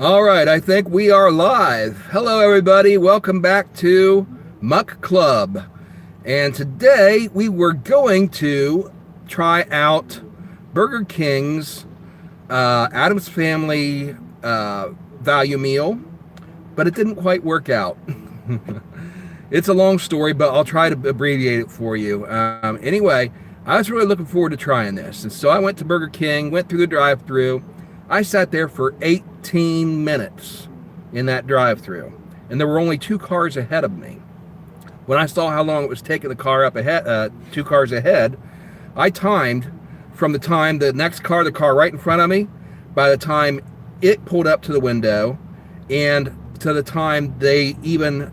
All right, I think we are live. Hello, everybody. Welcome back to Muck Club. And today we were going to try out Burger King's Addams Family value meal, but it didn't quite work out. It's a long story, but I'll try to abbreviate it for you. Anyway, I was really looking forward to trying this. And so I went to Burger King, went through the drive-thru. I sat there for 18 minutes in that drive-thru, and there were only two cars ahead of me. When I saw how long it was taking the car up ahead, two cars ahead, I timed from the time the next car, the car right in front of me, by the time it pulled up to the window, and to the time they even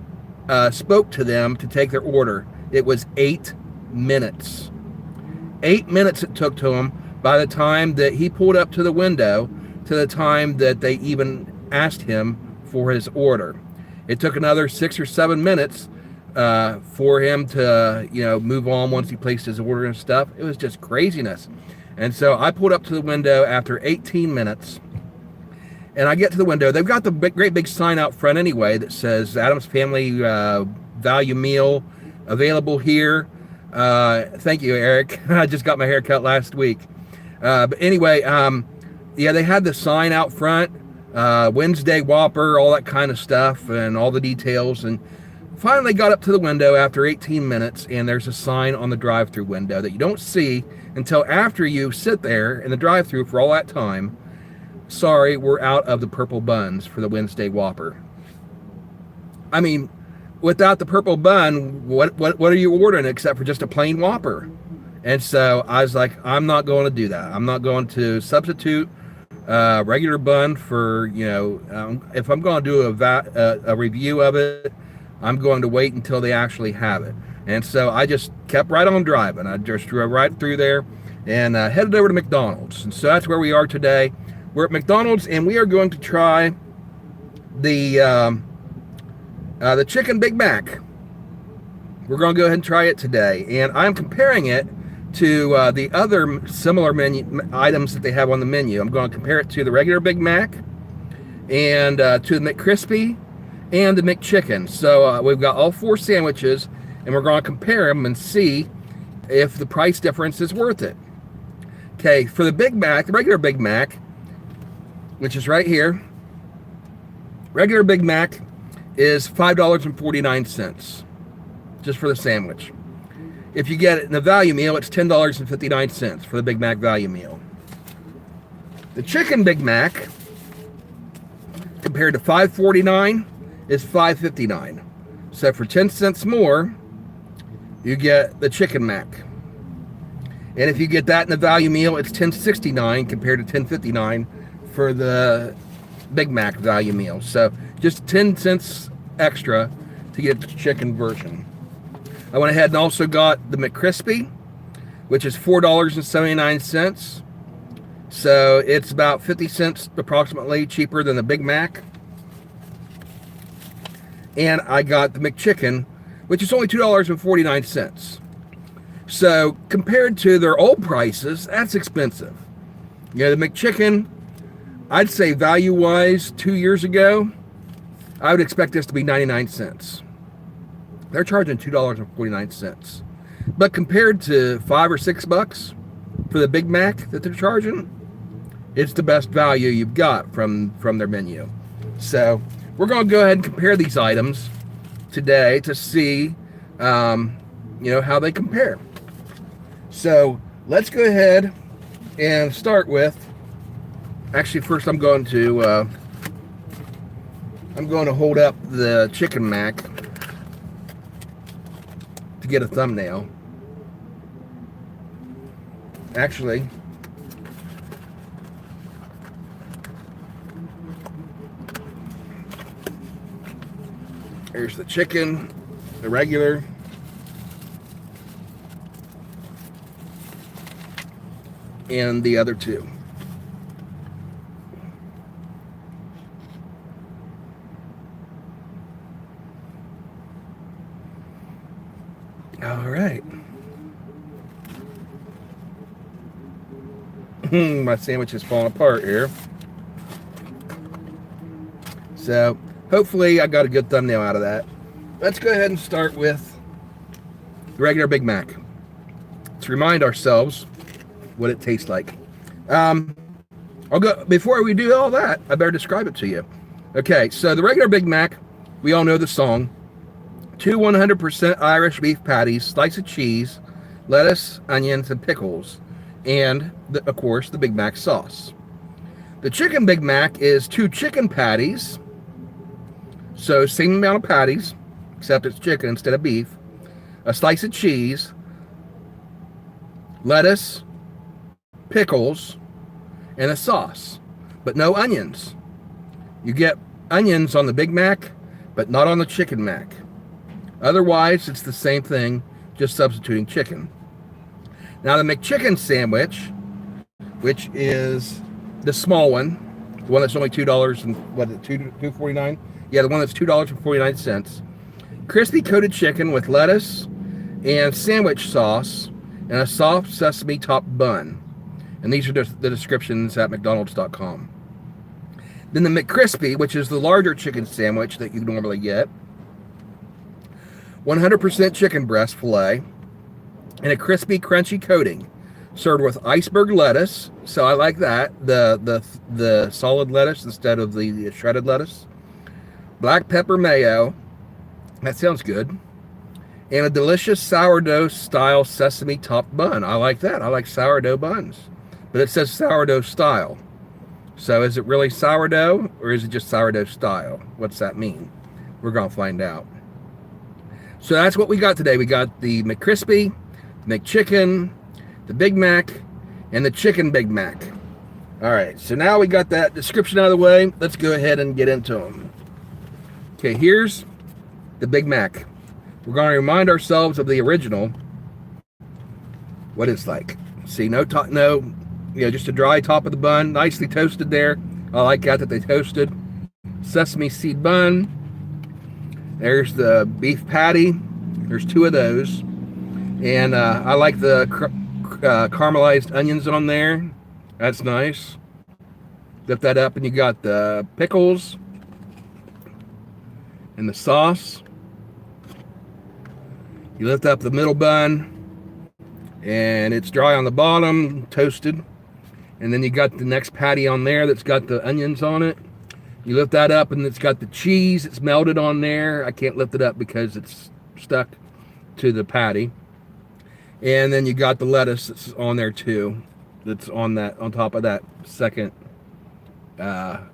spoke to them to take their order. It was 8 minutes. 8 minutes it took to him by the time that he pulled up to the window to the time that they even asked him for his order. It took another 6 or 7 minutes for him to, move on once he placed his order and stuff. It was just craziness. And so I pulled up to the window after 18 minutes, and I get to the window. They've got the great big sign out front anyway that says Addams Family value meal available here. Thank you, Eric. I just got my hair cut last week. But anyway, yeah, they had the sign out front, Wednesday Whopper, all that kind of stuff, and all the details. And finally got up to the window after 18 minutes, and there's a sign on the drive-thru window that you don't see until after you sit there in the drive-thru for all that time. Sorry, we're out of the purple buns for the Wednesday Whopper. I mean, without the purple bun, what are you ordering except for just a plain Whopper? And so I was like, I'm not going to do that. I'm not going to substitute regular bun for, if I'm going to do a review of it, I'm going to wait until they actually have it. And so I just kept right on driving. I just drove right through there and headed over to McDonald's. And so that's where we are today. We're at McDonald's, and we are going to try the Chicken Big Mac. We're going to go ahead and try it today. And I'm comparing it to the other similar menu items that they have on the menu. I'm going to compare it to the regular Big Mac and to the McCrispy and the McChicken. So we've got all four sandwiches, and we're going to compare them and see if the price difference is worth it. Okay, for the Big Mac, the regular Big Mac, which is right here, regular Big Mac is $5.49 just for the sandwich. If you get it in the value meal, it's $10.59 for the Big Mac value meal. The Chicken Big Mac, compared to $5.49, is $5.59. So for 10 cents more, you get the Chicken Mac. And if you get that in the value meal, it's $10.69 compared to $10.59 for the Big Mac value meal. So just 10 cents extra to get the chicken version. I went ahead and also got the McCrispy, which is $4.79. So it's about 50 cents approximately cheaper than the Big Mac. And I got the McChicken, which is only $2.49. So compared to their old prices, that's expensive. The McChicken, I'd say value-wise, 2 years ago, I would expect this to be 99 cents. They're charging $2.49. But compared to $5 or $6 for the Big Mac that they're charging, it's the best value you've got from their menu. So we're going to go ahead and compare these items today to see, how they compare. So let's go ahead and start with. Actually, first I'm going to hold up the Chicken Mac to get a thumbnail. Actually, here's the chicken, the regular. And the other two. All right. My sandwich is falling apart here. So hopefully I got a good thumbnail out of that. Let's go ahead and start with the regular Big Mac. To remind ourselves what it tastes like. I'll go before we do all that. I better describe it to you. Okay, so the regular Big Mac, we all know the song. 2 100% Irish beef patties, slice of cheese, lettuce, onions, and pickles, and of course the Big Mac sauce. The chicken Big Mac is 2 chicken patties, so same amount of patties, except it's chicken instead of beef, a slice of cheese, lettuce, pickles, and a sauce, but no onions. You get onions on the Big Mac, but not on the Chicken Mac. Otherwise, it's the same thing, just substituting chicken. Now the McChicken sandwich, which is the small one, the one that's only $2 and what is it, $2.49? Yeah, the one that's $2.49. Crispy coated chicken with lettuce and sandwich sauce and a soft sesame top bun. And these are the descriptions at McDonald's.com. Then the McCrispy, which is the larger chicken sandwich that you normally get. 100% chicken breast filet and a crispy, crunchy coating, served with iceberg lettuce. So I like that, the solid lettuce instead of the shredded lettuce. Black pepper mayo. That sounds good. And a delicious sourdough style sesame topped bun. I like that. I like sourdough buns. But it says sourdough style. So is it really sourdough or is it just sourdough style? What's that mean? We're going to find out. So that's what we got today. We got the McCrispy, McChicken, the Big Mac, and the Chicken Big Mac. All right, so now we got that description out of the way. Let's go ahead and get into them. Okay, here's the Big Mac. We're going to remind ourselves of the original, what it's like. See, just a dry top of the bun, nicely toasted there. I like that they toasted. Sesame seed bun. There's the beef patty. There's 2 of those. And I like the caramelized onions on there. That's nice. Lift that up and you got the pickles and the sauce. You lift up the middle bun and it's dry on the bottom, toasted. And then you got the next patty on there that's got the onions on it. You lift that up and it's got the cheese. It's melted on there. I can't lift it up because it's stuck to the patty. And then you got the lettuce that's on there too. That's on top of that second, on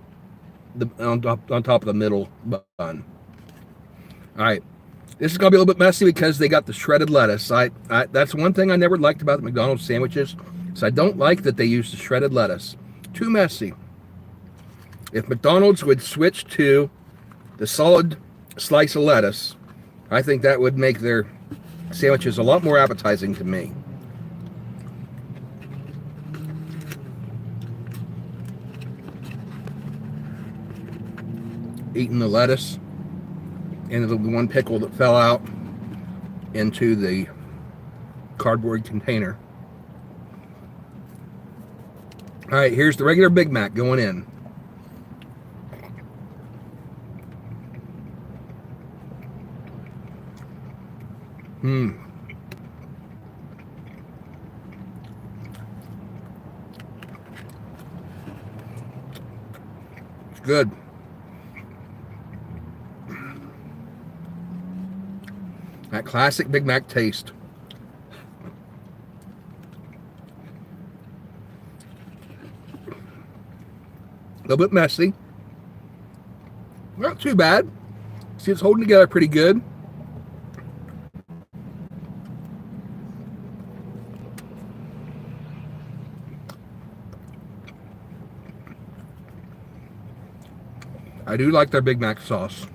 top of the middle bun. All right. This is going to be a little bit messy because they got the shredded lettuce. That's one thing I never liked about the McDonald's sandwiches. So I don't like that they use the shredded lettuce. Too messy. If McDonald's would switch to the solid slice of lettuce, I think that would make their sandwiches a lot more appetizing to me. Eating the lettuce and the one pickle that fell out into the cardboard container. All right, here's the regular Big Mac going in. It's good. That classic Big Mac taste. A little bit messy. Not too bad. See, it's holding together pretty good. I do like their Big Mac sauce.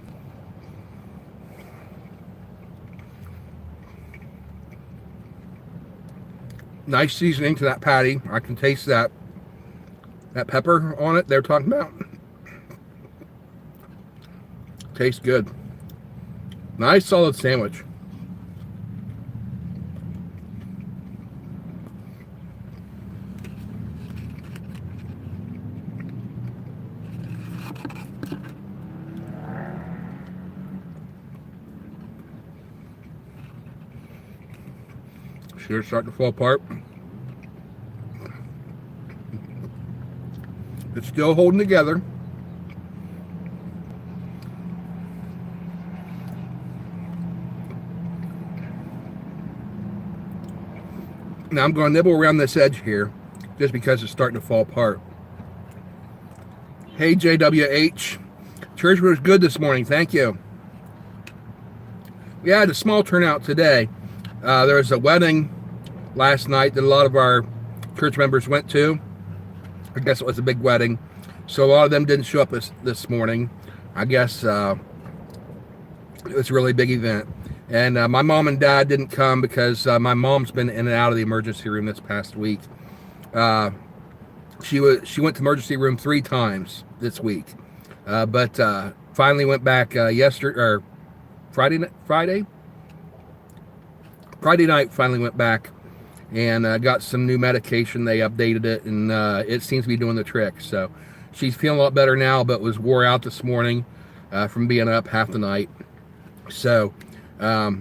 Nice seasoning to that patty. I can taste that pepper on it they're talking about. Tastes good. Nice solid sandwich. See, it's starting to fall apart. It's still holding together. Now I'm going to nibble around this edge here just because it's starting to fall apart. Hey, JWH. Church was good this morning. Thank you. We had a small turnout today. There was a wedding last night that a lot of our church members went to. I guess it was a big wedding. So a lot of them didn't show up this morning. I guess it was a really big event. And my mom and dad didn't come because my mom's been in and out of the emergency room this past week. She went to emergency room 3 times this week, but finally went back yesterday or Friday night. Finally went back and got some new medication. They updated it, and it seems to be doing the trick. So she's feeling a lot better now, but was wore out this morning from being up half the night. So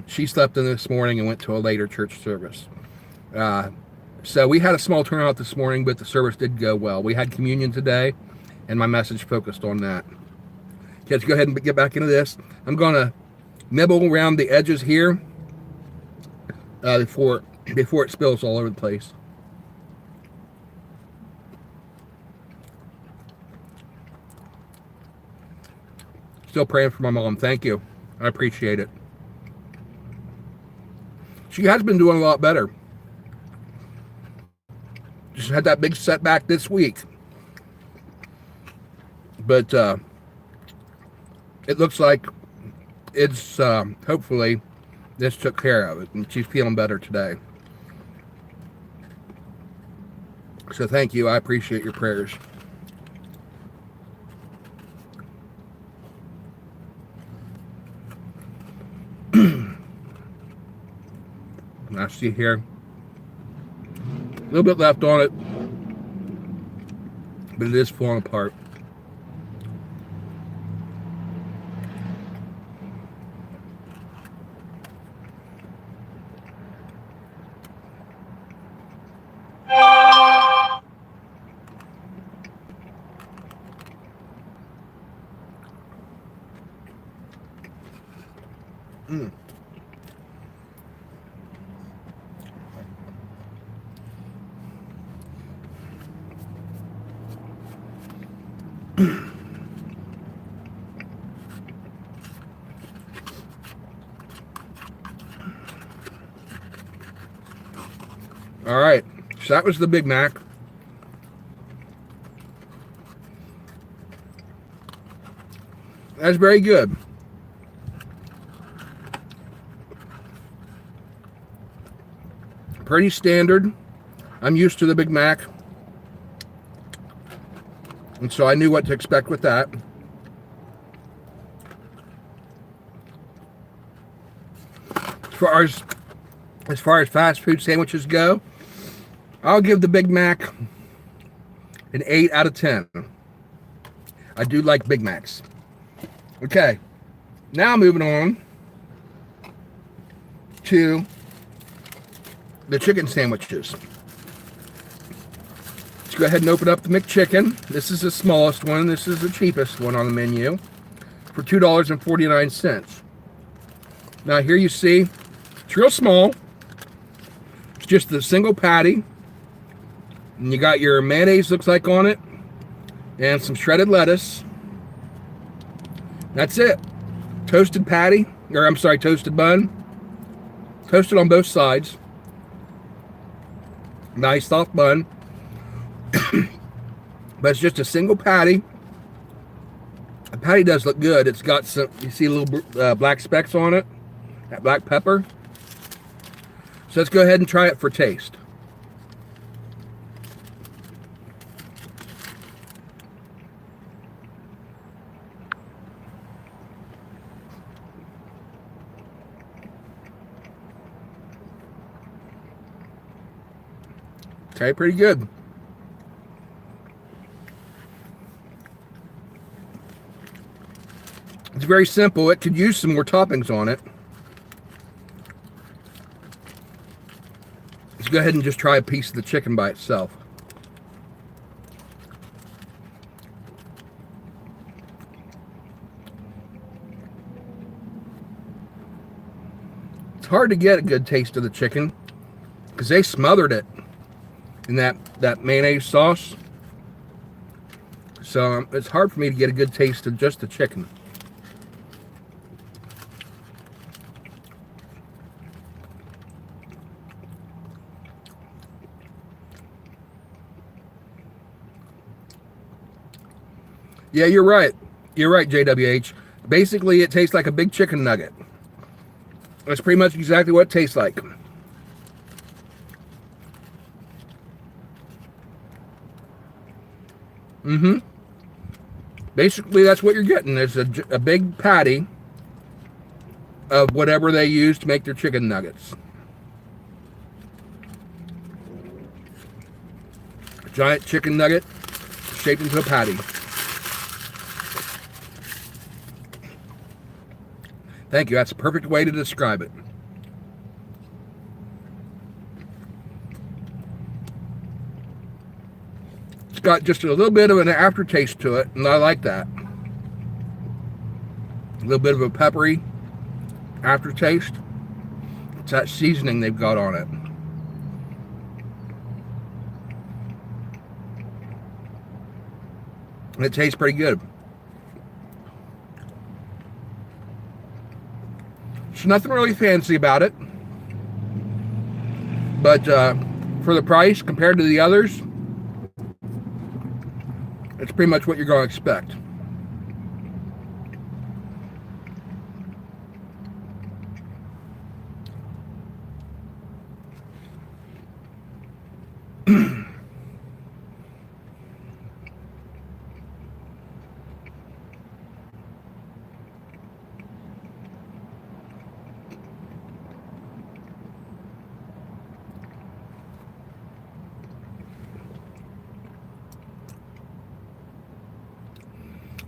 she slept in this morning and went to a later church service. So we had a small turnout this morning, but the service did go well. We had communion today, and my message focused on that. Okay, let's go ahead and get back into this. I'm going to nibble around the edges here before it spills all over the place. Still praying for my mom. Thank you. I appreciate it. She has been doing a lot better. Just had that big setback this week. But it looks like it's hopefully this took care of it, and she's feeling better today. So thank you. I appreciate your prayers. I see here a little bit left on it, but it is falling apart. All right, so that was the Big Mac. That's very good. Pretty standard. I'm used to the Big Mac, and so I knew what to expect with that. As far as fast food sandwiches go, I'll give the Big Mac an 8 out of 10. I do like Big Macs. Okay, now moving on to the chicken sandwiches. Let's go ahead and open up the McChicken. This is the smallest one. This is the cheapest one on the menu for $2.49. Now here you see, it's real small. It's just the single patty. And you got your mayonnaise, looks like, on it, and some shredded lettuce. That's it. Toasted patty, or I'm sorry, toasted bun. Toasted on both sides. Nice soft bun. But it's just a single patty. The patty does look good. It's got some, you see little black specks on it. That black pepper. So let's go ahead and try it for taste. Okay, pretty good. It's very simple. It could use some more toppings on it. Let's go ahead and just try a piece of the chicken by itself. It's hard to get a good taste of the chicken because they smothered it in that mayonnaise sauce. So it's hard for me to get a good taste of just the chicken. Yeah, you're right. You're right, JWH. Basically, it tastes like a big chicken nugget. That's pretty much exactly what it tastes like. Basically, that's what you're getting. It's a big patty of whatever they use to make their chicken nuggets. A giant chicken nugget shaped into a patty. Thank you. That's a perfect way to describe it. It's got just a little bit of an aftertaste to it, and I like that. A little bit of a peppery aftertaste. It's that seasoning they've got on it. And it tastes pretty good. There's nothing really fancy about it. But for the price compared to the others, it's pretty much what you're going to expect.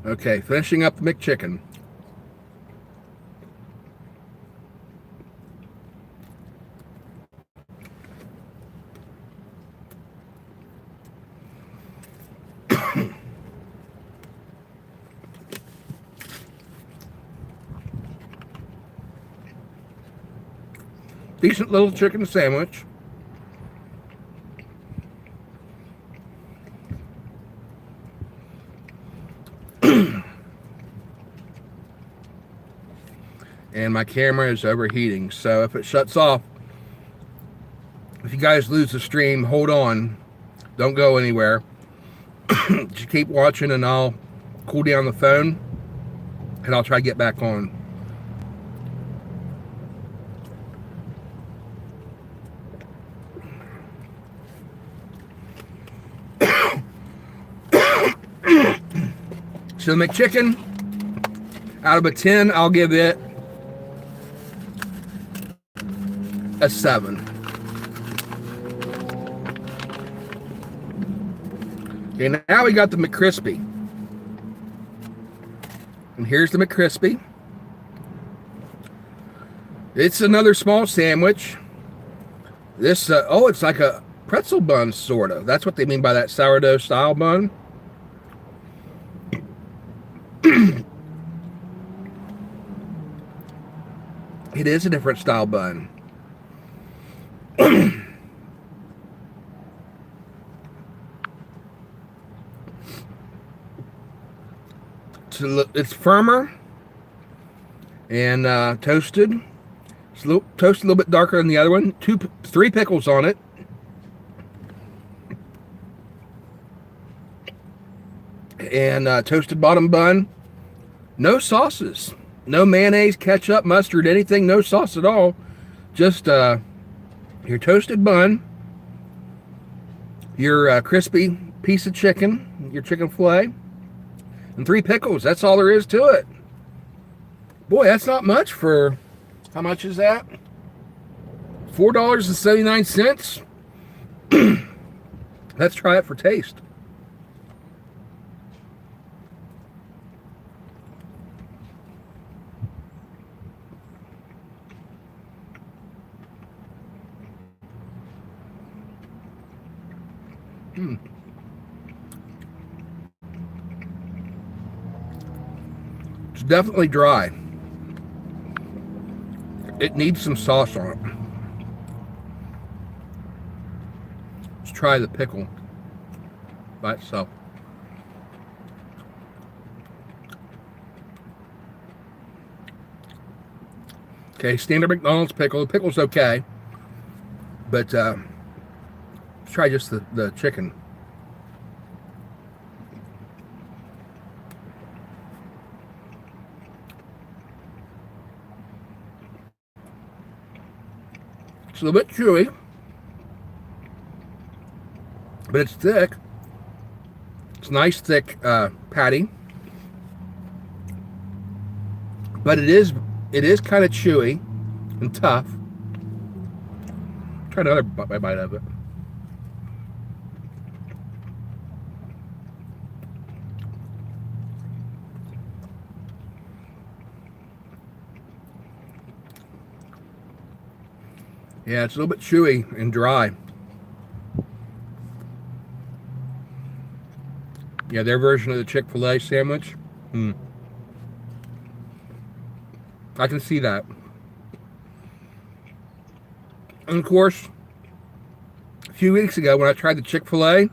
Okay, finishing up the McChicken. Decent little chicken sandwich. And my camera is overheating, so if it shuts off, if you guys lose the stream, hold on, don't go anywhere. Just keep watching and I'll cool down the phone and I'll try to get back on. So the McChicken, out of a 10, I'll give it a 7. Okay, now we got the McCrispy. And here's the McCrispy. It's another small sandwich. This, it's like a pretzel bun, sort of. That's what they mean by that sourdough style bun. It is a different style bun. It's firmer and toasted. It's toasted a little bit darker than the other one. 3 pickles on it. And toasted bottom bun. No sauces. No mayonnaise, ketchup, mustard, anything. No sauce at all. Just your toasted bun. Your crispy piece of chicken. Your chicken fillet. And 3 pickles. That's all there is to it. Boy, that's not much for... How much is that? $4.79. Let's try it for taste. It's definitely dry. It needs some sauce on it. Let's try the pickle by itself. Okay, standard McDonald's pickle. The pickle's okay, but let's try just the chicken. It's a little bit chewy, but it's thick. It's nice thick patty, but it is kind of chewy and tough. Try another bite of it. Yeah, it's a little bit chewy and dry. Yeah, their version of the Chick-fil-A sandwich. I can see that. And of course, a few weeks ago when I tried the Chick-fil-A,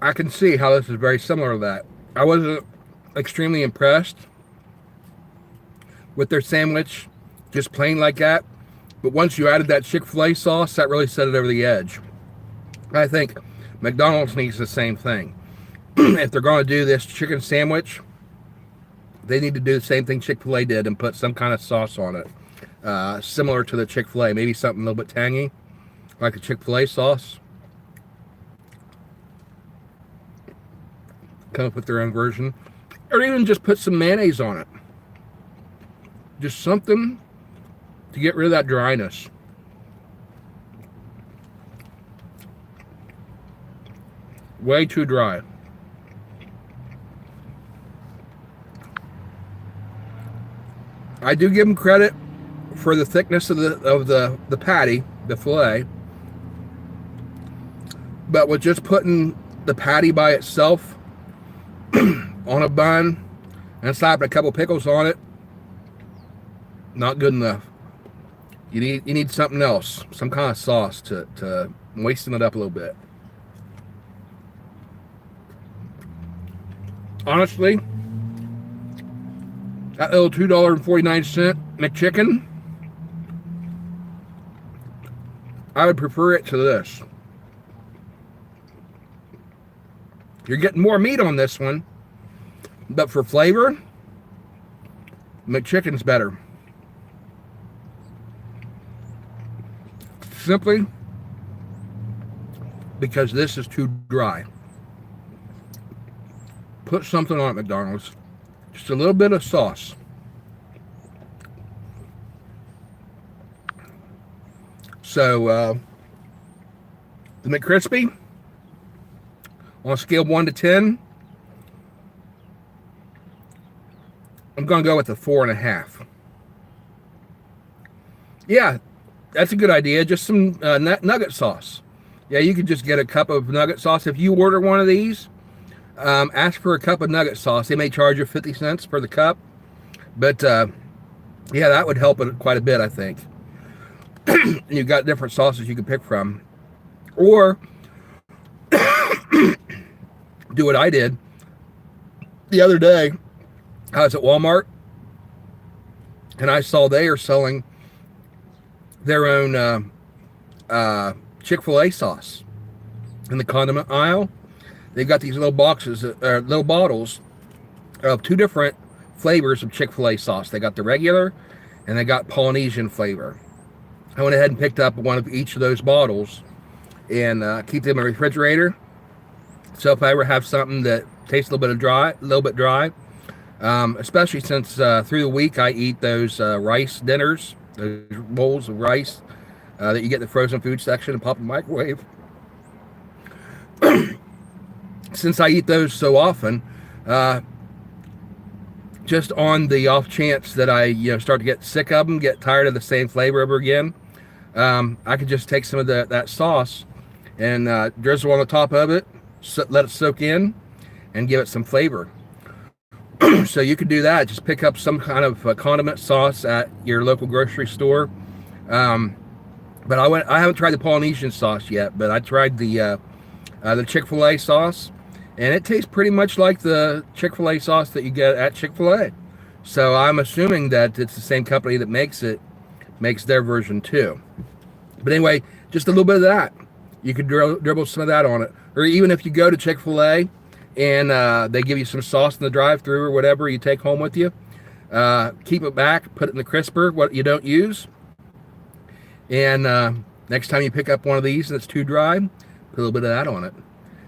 I can see how this is very similar to that. I wasn't extremely impressed with their sandwich, just plain like that. But once you added that Chick-fil-A sauce, that really set it over the edge. I think McDonald's needs the same thing. If they're going to do this chicken sandwich, they need to do the same thing Chick-fil-A did and put some kind of sauce on it. Similar to the Chick-fil-A. Maybe something a little bit tangy, like a Chick-fil-A sauce. Come up with their own version. Or even just put some mayonnaise on it. Just something to get rid of that dryness. Way too dry. I do give them credit for the thickness of the patty, the fillet. But with just putting the patty by itself on a bun and slapping a couple pickles on it, not good enough. You need something else, some kind of sauce to moisten it up a little bit. Honestly, that little $2.49 McChicken, I would prefer it to this. You're getting more meat on this one, but for flavor, McChicken's better. Simply because this is too dry. Put something on it, McDonald's. Just a little bit of sauce. So, the McCrispy, on a scale of 1 to 10, I'm going to go with a 4.5. Yeah, that's a good idea. Just some nugget sauce. Yeah, you could just get a cup of nugget sauce. If you order one of these, ask for a cup of nugget sauce. They may charge you 50 cents for the cup. But, yeah, that would help it quite a bit, I think. You've got different sauces you can pick from. Or do what I did the other day. I was at Walmart, and I saw they are selling their own Chick-fil-A sauce in the condiment aisle. They've got these little boxes, little bottles of 2 different flavors of Chick-fil-A sauce. They got the regular, and they got Polynesian flavor. I went ahead and picked up one of each of those bottles and keep them in the refrigerator. So if I ever have something that tastes a little bit dry, especially since through the week I eat those rice dinners, those bowls of rice that you get in the frozen food section and pop in the microwave. Since I eat those so often, just on the off chance that I start to get sick of them, get tired of the same flavor over again, I could just take some of that sauce and drizzle on the top of it, let it soak in, and give it some flavor. So you could do that. Just pick up some kind of condiment sauce at your local grocery store. But I haven't tried the Polynesian sauce yet, but I tried the Chick-fil-A sauce, and it tastes pretty much like the Chick-fil-A sauce that you get at Chick-fil-A. So I'm assuming that it's the same company that makes their version too. But anyway, just a little bit of that. You could dribble some of that on it. Or even if you go to Chick-fil-A and they give you some sauce in the drive-thru or whatever you take home with you, keep it back, put it in the crisper, what you don't use. And next time you pick up one of these and it's too dry, put a little bit of that on it.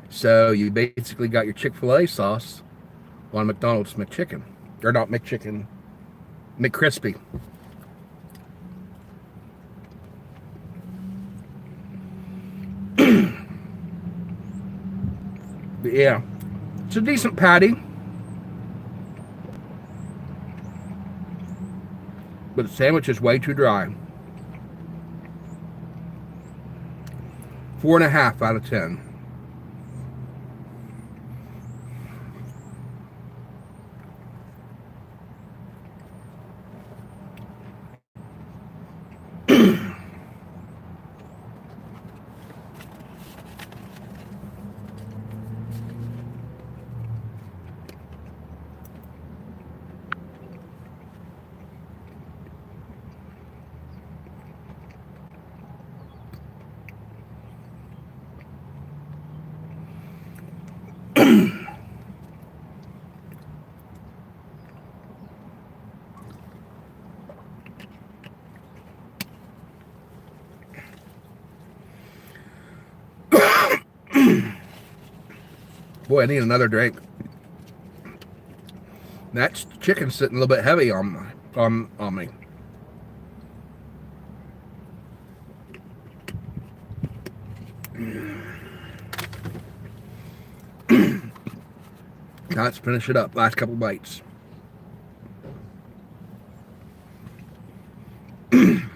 So you basically got your Chick-fil-A sauce on McDonald's McChicken. Or not McChicken, McCrispy. But yeah, it's a decent patty. But the sandwich is way too dry. 4.5 out of 10. Boy, I need another drink. That chicken's sitting a little bit heavy on me. Now let's finish it up. Last couple bites. Then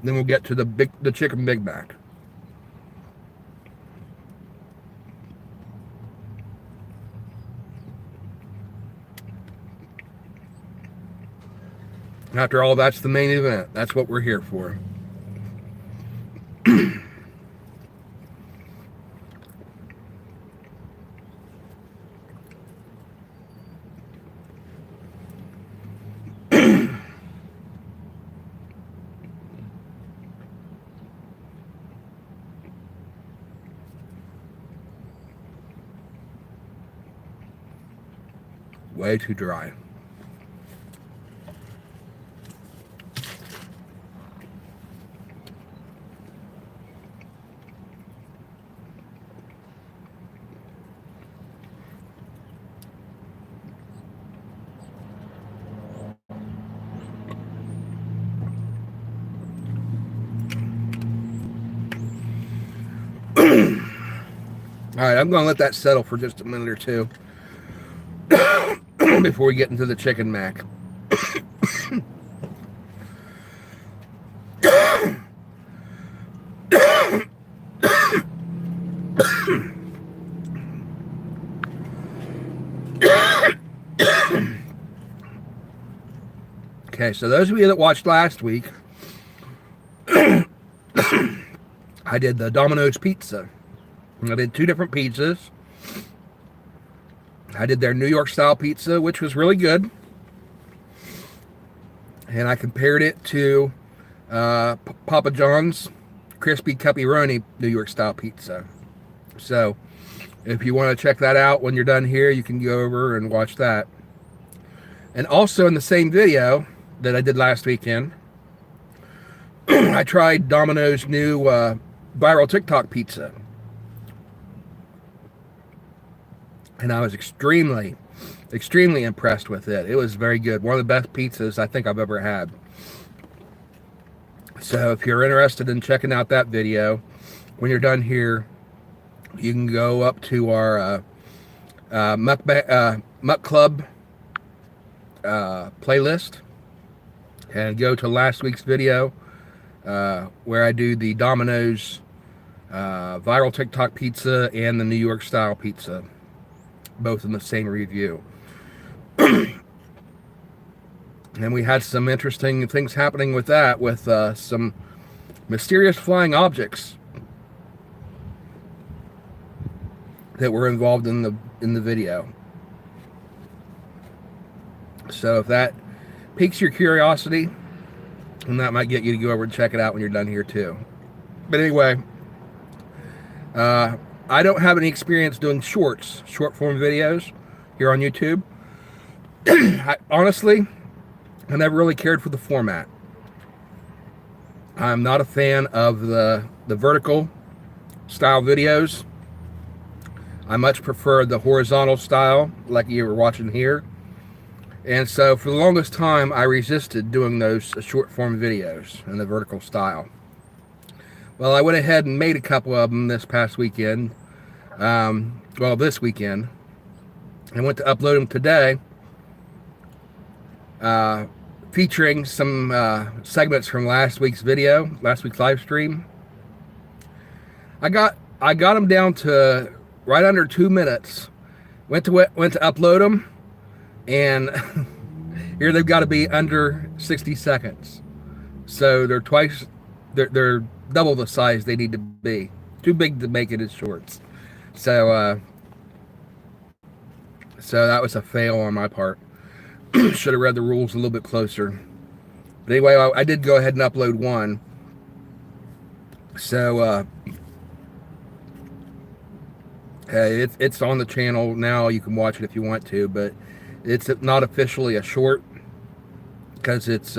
we'll get to the chicken Big Mac. After all, that's the main event. That's what we're here for. Way too dry. All right, I'm going to let that settle for just a minute or two before we get into the chicken mac. Okay, so those of you that watched last week, I did the Domino's pizza. I did 2 different pizzas. I did their New York style pizza, which was really good. And I compared it to Papa John's crispy pepperoni New York style pizza. So if you want to check that out when you're done here, you can go over and watch that. And also in the same video that I did last weekend, I tried Domino's new viral TikTok pizza. And I was extremely impressed with it. It was very good. One of the best pizzas I think I've ever had. So if you're interested in checking out that video, when you're done here, you can go up to our Muck Club playlist and go to last week's video where I do the Domino's Viral TikTok pizza and the New York style pizza, both in the same review. And we had some interesting things happening with that, with some mysterious flying objects that were involved in the video. So if that piques your curiosity, and that might get you to go over and check it out when you're done here too. But anyway, I don't have any experience doing short form videos here on YouTube. Honestly, I never really cared for the format. I'm not a fan of the vertical style videos. I much prefer the horizontal style, like you were watching here. And so for the longest time, I resisted doing those short form videos in the vertical style. Well, I went ahead and made a couple of them this past weekend. This weekend. I went to upload them today, featuring some segments from last week's live stream. I got them down to right under 2 minutes. Went to upload them, and here they've got to be under 60 seconds. So they're double the size they need to be. Too big to make it as shorts. So that was a fail on my part. Should have read the rules a little bit closer. But anyway, I did go ahead and upload one. So it's on the channel now. You can watch it if you want to, but it's not officially a short because it's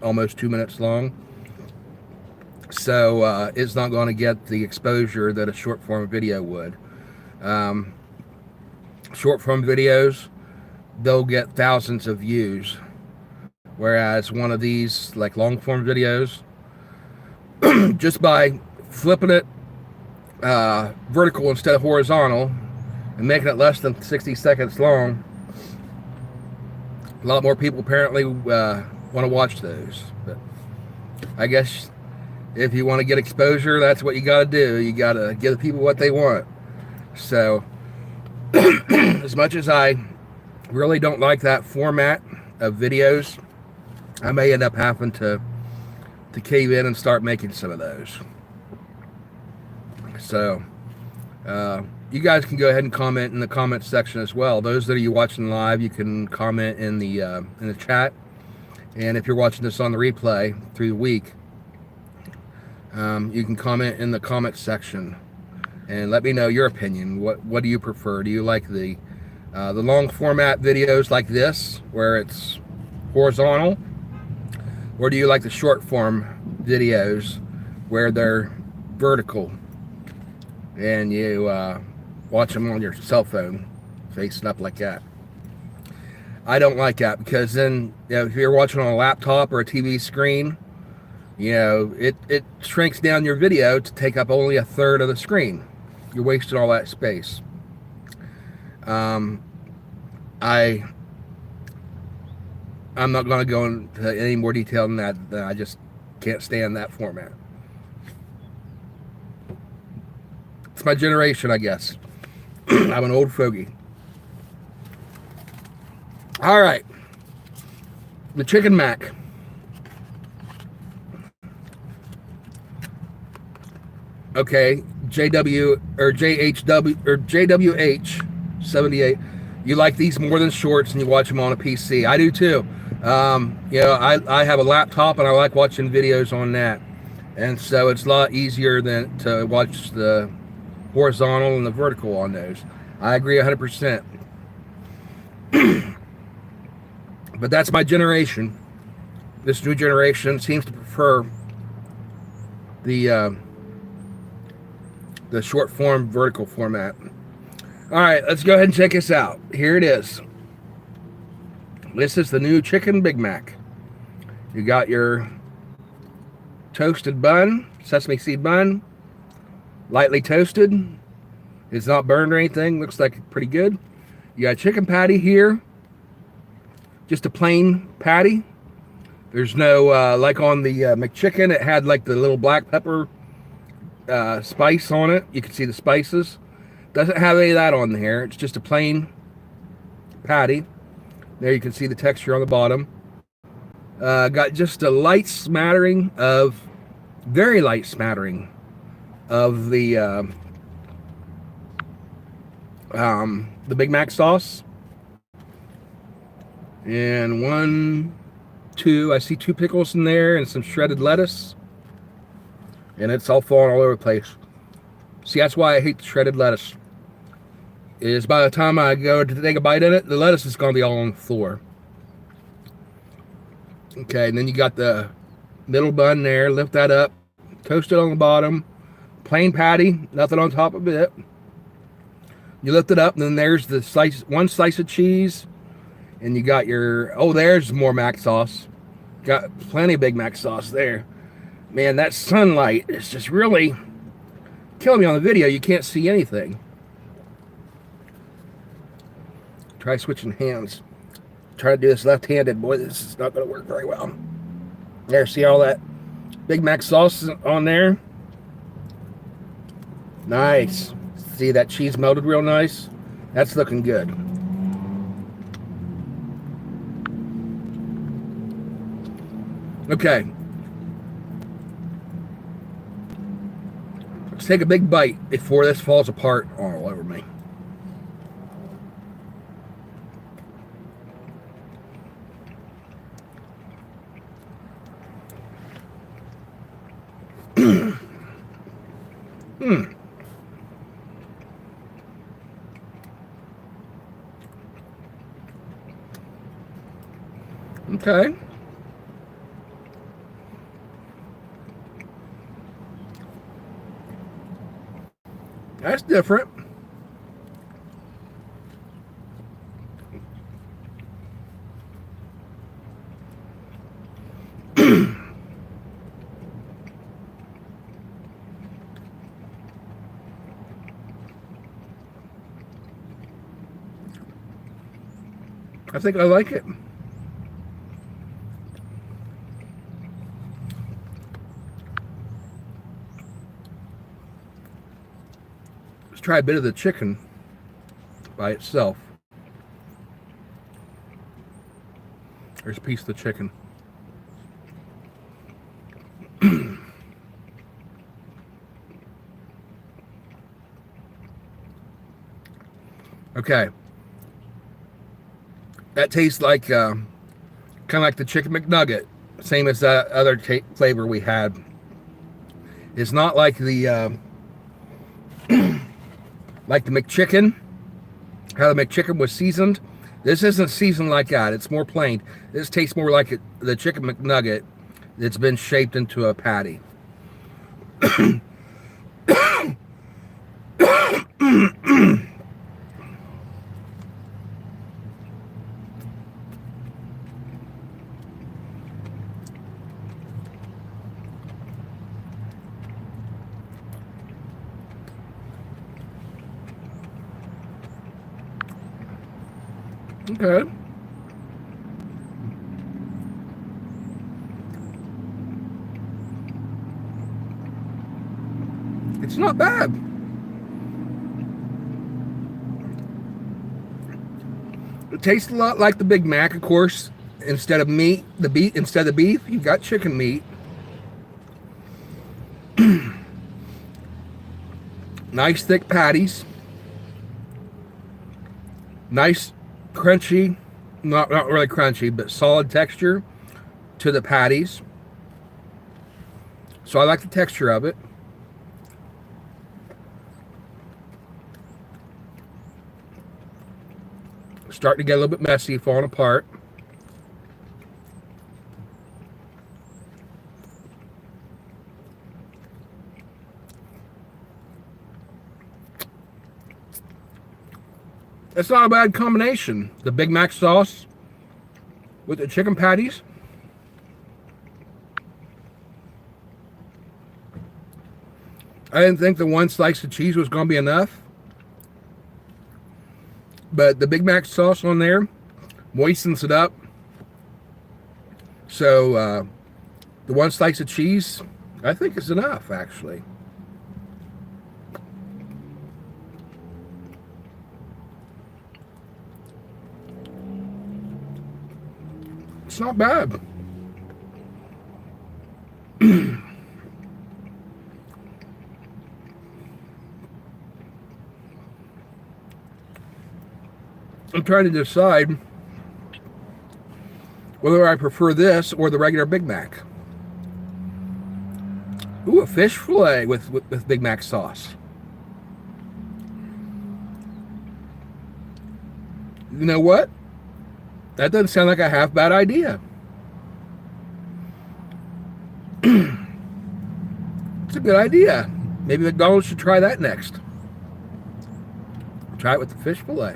almost 2 minutes long. So it's not going to get the exposure that a short form video would. Short form videos, they'll get thousands of views, whereas one of these, like long form videos, just by flipping it vertical instead of horizontal and making it less than 60 seconds long, a lot more people apparently want to watch those. But I guess if you want to get exposure, that's what you got to do. You got to give the people what they want. So as much as I really don't like that format of videos, I may end up having to cave in and start making some of those. So you guys can go ahead and comment in the comments section as well. Those that are you watching live, you can comment in the chat. And if you're watching this on the replay through the week, you can comment in the comments section and let me know your opinion. What do you prefer? Do you like the long format videos like this, where it's horizontal, or do you like the short form videos where they're vertical and you watch them on your cell phone facing up like that? I don't like that, because then, if you're watching on a laptop or a TV screen, it shrinks down your video to take up only a third of the screen. You're wasting all that space. I'm not going to go into any more detail than that. I just can't stand that format. It's my generation, I guess. I'm an old fogey. All right. The Chicken Mac. Okay, JW or JHW or JWH78. You like these more than shorts, and you watch them on a PC. I do too. I have a laptop, and I like watching videos on that, and so it's a lot easier than to watch the horizontal and the vertical on those. I agree 100%. But that's my generation. This new generation seems to prefer the short form vertical format. All right, let's go ahead and check this out. Here it is. This is the new Chicken Big Mac. You got your toasted bun, sesame seed bun, lightly toasted. It's not burned or anything. Looks like pretty good. You got a chicken patty here. Just a plain patty. There's no, like on the McChicken, it had like the little black pepper spice on it. You can see the spices. Doesn't have any of that on here. It's just a plain patty. There you can see the texture on the bottom. Got just a light smattering of, very light smattering of the Big Mac sauce. And 1, 2, I see 2 pickles in there and some shredded lettuce. And it's all falling all over the place. See, that's why I hate the shredded lettuce. Is by the time I go to take a bite in it, the lettuce is going to be all on the floor. Okay, and then you got the middle bun there. Lift that up. Toast it on the bottom. Plain patty, nothing on top of it. You lift it up, and then there's the slice, 1 slice of cheese. And you got your, oh, there's more Mac sauce. Got plenty of Big Mac sauce there. Man, that sunlight is just really killing me on the video. You can't see anything. Try switching hands. Try to do this left-handed. Boy, this is not going to work very well. There, see all that Big Mac sauce on there? Nice. See that cheese melted real nice? That's looking good. Okay. Let's take a big bite before this falls apart all over me. Okay. That's different. I think I like it. Let's try a bit of the chicken by itself. There's a piece of the chicken. Okay. That tastes like kind of like the chicken McNugget, same as that other flavor we had. It's not like the like the McChicken, how the McChicken was seasoned. This isn't seasoned like that. It's more plain. This tastes more like the chicken McNugget that's been shaped into a patty. Okay. It's not bad. It tastes a lot like the Big Mac, of course. Instead of meat, instead of beef, you've got chicken meat. Nice thick patties. Nice crunchy, not really crunchy, but solid texture to the patties. So I like the texture of it. Starting to get a little bit messy, falling apart. It's not a bad combination. The Big Mac sauce with the chicken patties. I didn't think the 1 slice of cheese was going to be enough. But the Big Mac sauce on there moistens it up. So the 1 slice of cheese, I think, is enough, actually. It's not bad. I'm trying to decide whether I prefer this or the regular Big Mac. Ooh, a fish fillet with Big Mac sauce. You know what? That doesn't sound like a half bad idea. It's a good idea. Maybe McDonald's should try that next. Try it with the fish fillet.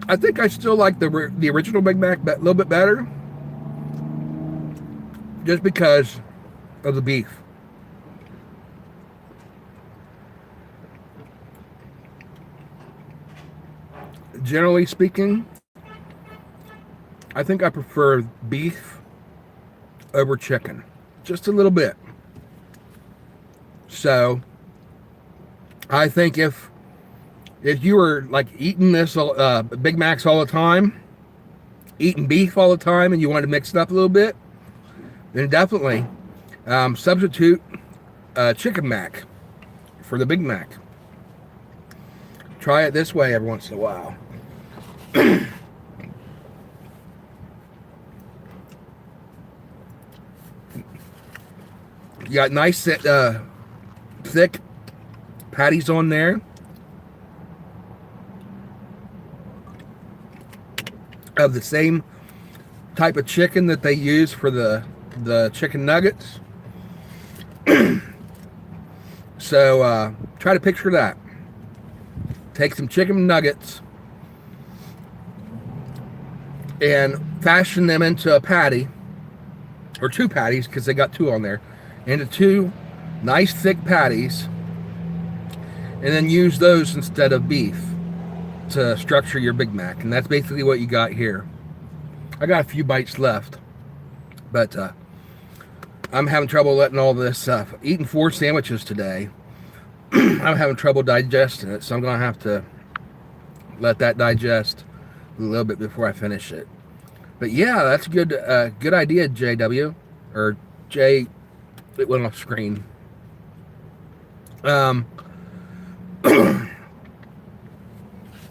I think I still like the original Big Mac a little bit better, just because of the beef. Generally speaking, I think I prefer beef over chicken, just a little bit. So I think if you were like eating this Big Macs all the time, eating beef all the time, and you wanted to mix it up a little bit, then definitely substitute Chicken Mac for the Big Mac. Try it this way every once in a while. You got nice thick patties on there of the same type of chicken that they use for the chicken nuggets. So try to picture that. Take some chicken nuggets and fashion them into a patty, or two patties, because they got two on there, into two nice thick patties, and then use those instead of beef to structure your Big Mac. And that's basically what you got here. I got a few bites left, but I'm having trouble letting all this stuff. Eating 4 sandwiches today. I'm having trouble digesting it, so I'm gonna have to let that digest a little bit before I finish it. But yeah, that's a good idea, JW, or J. It went off screen.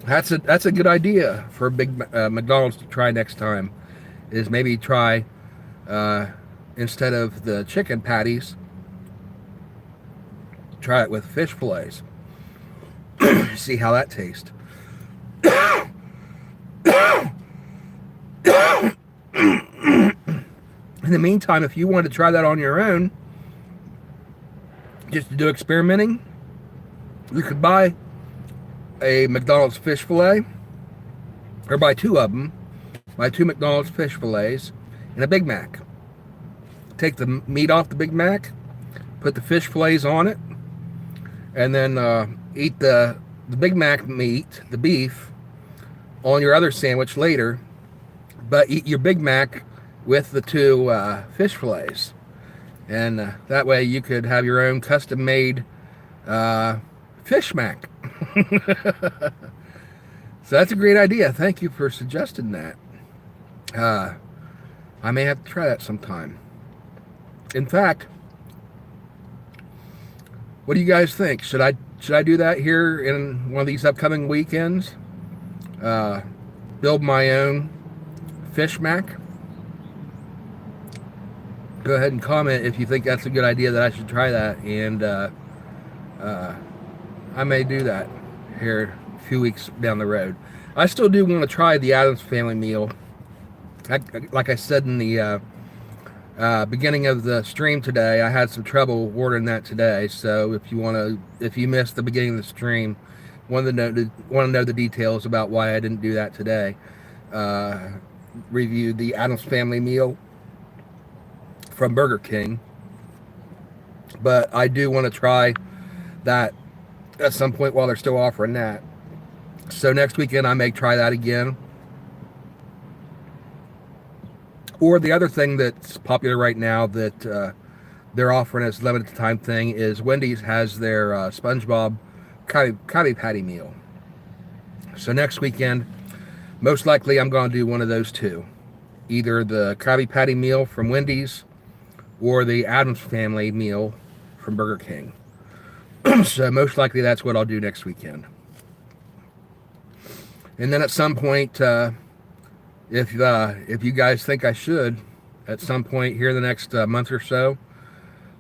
That's a good idea for a big McDonald's to try next time. Is maybe try instead of the chicken patties, try it with fish fillets. See how that tastes. In the meantime, if you want to try that on your own, just to do experimenting, you could buy a McDonald's fish fillet, or buy 2 of them. Buy 2 McDonald's fish fillets and a Big Mac. Take the meat off the Big Mac, put the fish fillets on it, and then eat the Big Mac meat, the beef, on your other sandwich later. But eat your Big Mac with the 2 fish fillets. And that way you could have your own custom-made fish mac. So that's a great idea. Thank you for suggesting that. I may have to try that sometime. In fact, what do you guys think? Should I do that here in one of these upcoming weekends? Build my own fish mac? Go ahead and comment if you think that's a good idea, that I should try that, and I may do that here a few weeks down the road. I still do want to try the Addams Family meal. Like I said in the beginning of the stream today, I had some trouble ordering that today. So if you missed the beginning of the stream, want to know the details about why I didn't do that today, review the Addams Family meal from Burger King. But I do want to try that at some point while they're still offering that. So next weekend I may try that again. Or the other thing that's popular right now that they're offering as limited time thing is Wendy's has their SpongeBob Krabby Patty meal. So next weekend, most likely I'm going to do one of those two. Either the Krabby Patty meal from Wendy's or the Addams Family meal from Burger King. So most likely that's what I'll do next weekend. And then at some point, if you guys think I should, at some point here in the next month or so,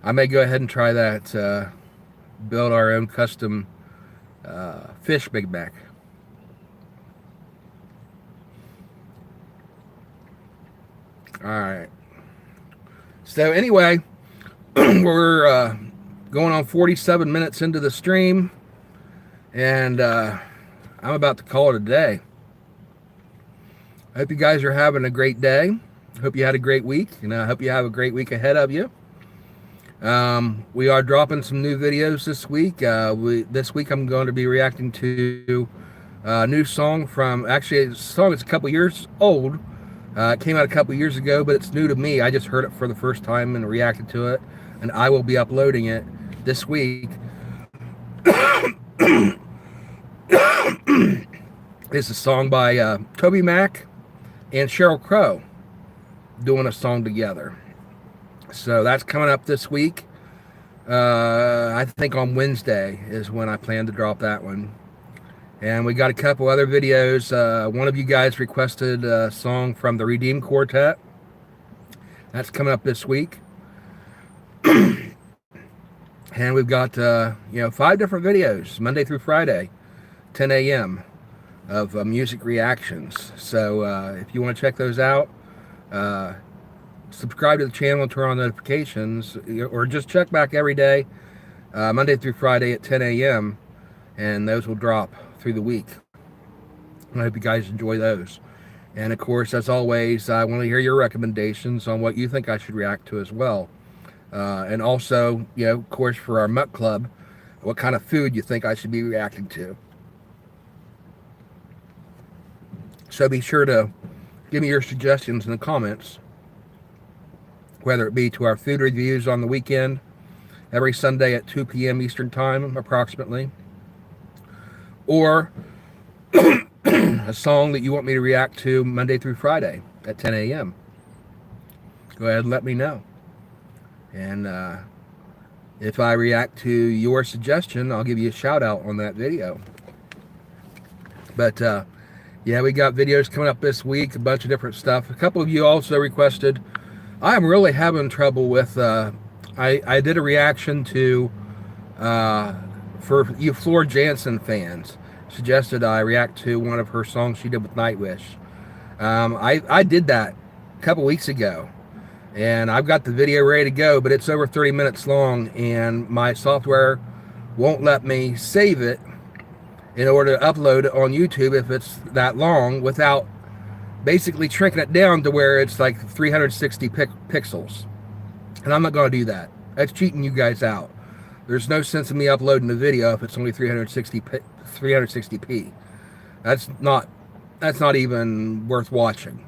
I may go ahead and try that build our own custom fish Big Mac. All right. So anyway, we're going on 47 minutes into the stream, and I'm about to call it a day. I hope you guys are having a great day. Hope you had a great week, and I hope you have a great week ahead of you. We are dropping some new videos this week. This week I'm going to be reacting to a new song from, actually a song that's a couple years old. It came out a couple years ago, but it's new to me. I just heard it for the first time and reacted to it, and I will be uploading it this week. It's a song by TobyMac and Sheryl Crow doing a song together. So that's coming up this week. I think on Wednesday is when I plan to drop that one. And we got a couple other videos. One of you guys requested a song from the Redeem Quartet. That's coming up this week. And we've got 5 different videos, Monday through Friday, 10 a.m. of music reactions. So if you want to check those out, subscribe to the channel and turn on notifications, or just check back every day, Monday through Friday at 10 a.m. and those will drop through the week. I hope you guys enjoy those. And of course, as always, I want to hear your recommendations on what you think I should react to as well. And also, of course, for our Muck Club, what kind of food you think I should be reacting to. So be sure to give me your suggestions in the comments, whether it be to our food reviews on the weekend, every Sunday at 2 p.m. Eastern Time, approximately, or a song that you want me to react to Monday through Friday at 10 a.m. Go ahead and let me know. And if I react to your suggestion, I'll give you a shout out on that video. But we got videos coming up this week, a bunch of different stuff. A couple of you also requested, I'm really having trouble with, I did a reaction to, for you Floor Jansen fans, suggested I react to one of her songs she did with Nightwish. I did that a couple weeks ago, and I've got the video ready to go, but it's over 30 minutes long, and my software won't let me save it in order to upload it on YouTube if it's that long, without basically shrinking it down to where it's like 360 pixels. And I'm not going to do that. That's cheating you guys out. There's no sense in me uploading the video if it's only 360p. That's not even worth watching.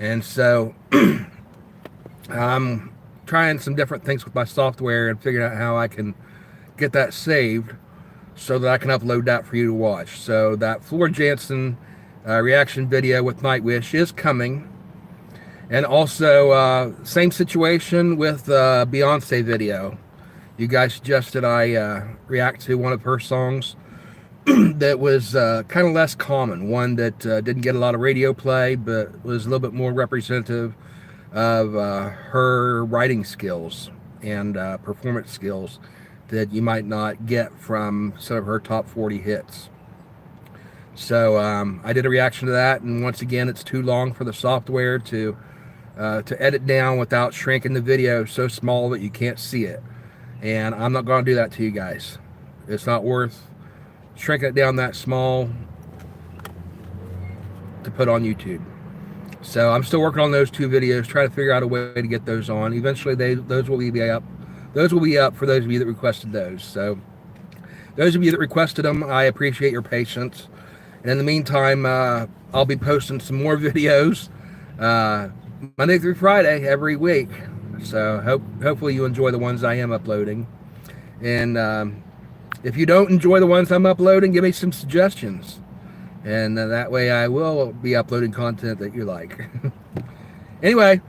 And so I'm trying some different things with my software and figuring out how I can get that saved so that I can upload that for you to watch. So that Floor Jansen reaction video with Nightwish is coming. And also, same situation with Beyonce video. You guys suggested I react to one of her songs that was kind of less common. One that didn't get a lot of radio play, but was a little bit more representative of her writing skills and performance skills that you might not get from some of her top 40 hits. So I did a reaction to that, and once again, it's too long for the software to edit down without shrinking the video so small that you can't see it. And I'm not going to do that to you guys. It's not worth shrinking it down that small to put on YouTube. So I'm still working on those 2 videos, trying to figure out a way to get those on. Eventually, those will be up. Those will be up for those of you that requested those. So those of you that requested them, I appreciate your patience. And in the meantime, I'll be posting some more videos Monday through Friday every week. So hopefully you enjoy the ones I am uploading. And if you don't enjoy the ones I'm uploading, give me some suggestions. And that way I will be uploading content that you like. Anyway.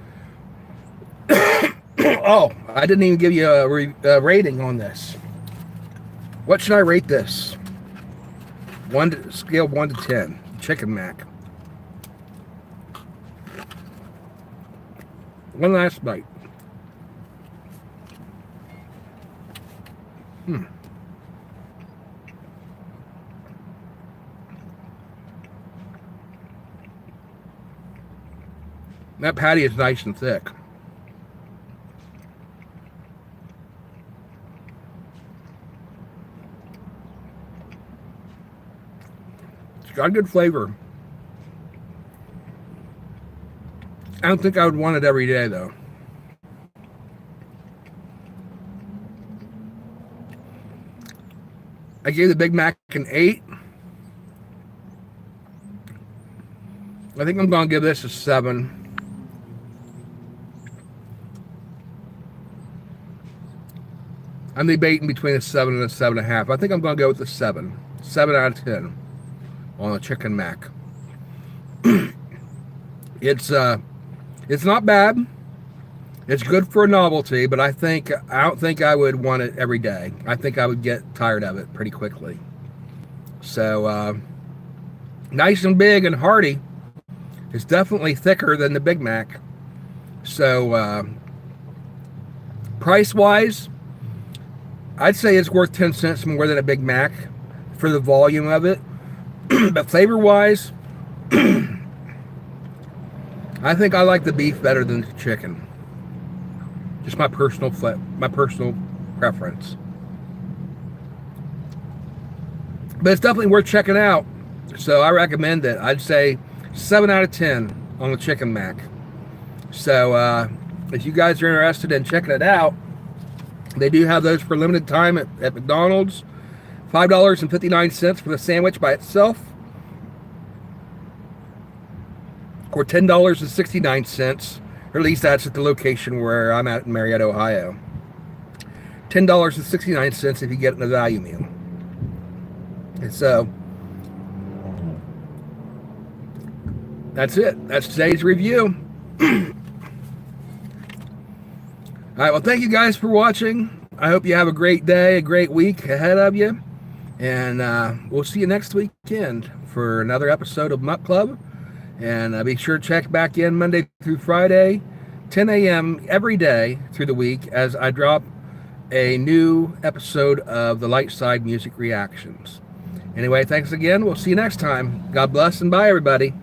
Oh, I didn't even give you a rating on this. What should I rate this? Scale 1 to 10. Chicken Mac. One last bite. That patty is nice and thick. It's got a good flavor. I don't think I would want it every day, though. I gave the Big Mac an 8. I think I'm going to give this a 7. I'm debating between a 7 and a 7.5. I think I'm going to go with the 7. 7 out of 10 on a Chicken Mac. It's not bad. It's good for a novelty, but I don't think I would want it every day. I think I would get tired of it pretty quickly. So nice and big and hearty. It's definitely thicker than the Big Mac. So price-wise, I'd say it's worth 10 cents more than a Big Mac for the volume of it. But flavor-wise, I think I like the beef better than the chicken. Just my personal preference. But it's definitely worth checking out. So I recommend it. I'd say 7 out of 10 on the Chicken Mac. So if you guys are interested in checking it out, they do have those for limited time at McDonald's. $5.59 for the sandwich by itself, or $10.69, or at least that's at the location where I'm at in Marietta, Ohio. $10.69 if you get a value meal. And so that's it. That's today's review. All right, well, thank you guys for watching. I hope you have a great day, a great week ahead of you. And we'll see you next weekend for another episode of Muck Club. And be sure to check back in Monday through Friday, 10 a.m. every day through the week as I drop a new episode of the Light Side Music Reactions. Anyway, thanks again. We'll see you next time. God bless and bye, everybody.